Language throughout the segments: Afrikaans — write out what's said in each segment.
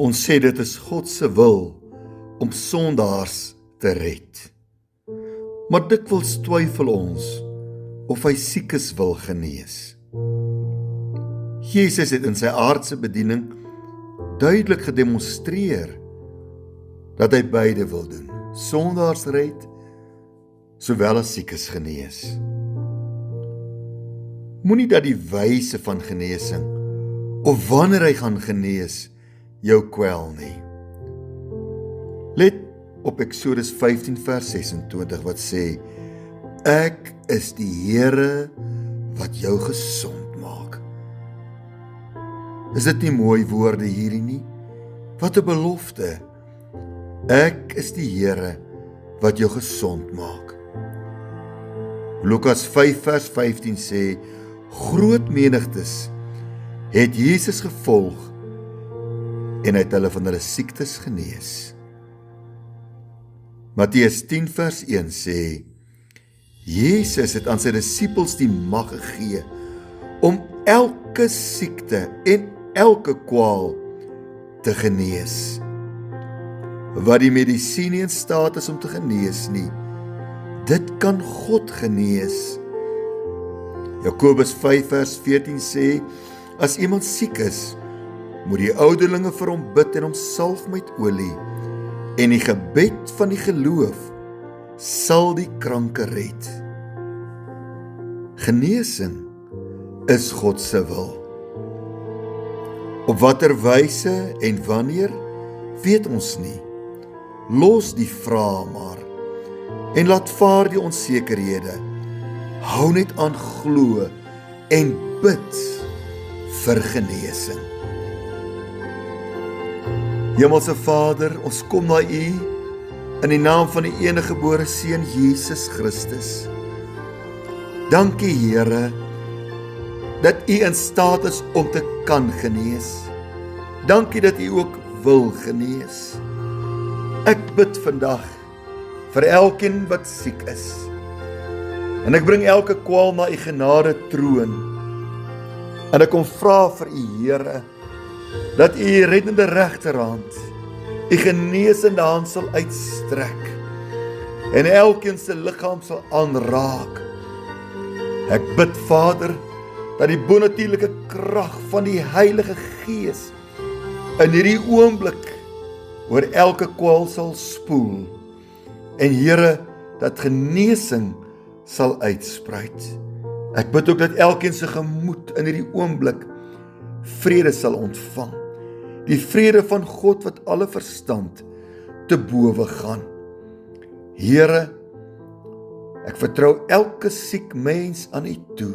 Ons sê dit is God se wil om sondaars te red. Maar dikwels twyfel ons of hy siekes wil genees. Jesus het in sy aardse bediening duidelik gedemonstreer dat hy beide wil doen, sondaars red, sowel as siekes genees. Moenie dat die wyse van genesing, of wanneer hy gaan genees, jou kwel nie. Let op Eksodus 15 vers 26 wat sê, ek is die Here wat jou gesond maak. Is dit nie mooi woorde hierdie nie? Wat 'n belofte. Ek is die Here wat jou gesond maak. Lukas 5 vers 15 sê, groot menigtes het Jesus gevolg en hy het hulle van hulle siektes genees. Matteus 10 vers 1 sê, Jesus het aan sy disippels die mag gegee om elke siekte en elke kwaal te genees. Wat die medisyne nie in staat is om te genees nie, dit kan God genees. Jakobus 5 vers 14 sê, as iemand siek is, moet die ouderlinge vir hom bid en hom salf met olie, en die gebed van die geloof sal die kranke red. Genesing is God se wil. Op watter wyse en wanneer, weet ons nie. Los die vrae maar, en laat vaar die onsekerhede. Hou net aan glo en bid vir genesing. Hemelse Vader, ons kom na U in die naam van die enige gebore Seun Jesus Christus. Dankie Here, dat U in staat is om te kan genees. Dankie dat U ook wil genees. Ek bid vandag vir elkeen wat siek is. En ek bring elke kwaal na U genade troon. En ek kom vra vir U Here, dat U reddende regterhand, U genesende hand sal uitstrek, en elkeen se liggaam sal aanraak. Ek bid Vader, dat die bonatuurlike krag van die Heilige Gees in hierdie oomblik oor elke kwaal sal spoel, en Here, dat genesing sal uitspruit. Ek bid ook dat elkeen se gemoed in hierdie oomblik vrede sal ontvang, die vrede van God wat alle verstand te bowe gaan. Here, ek vertrou elke siek mens aan U toe,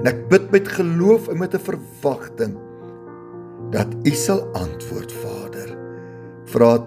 en ek bid met geloof en met 'n verwagting, dat U sal antwoord, Vader. Vra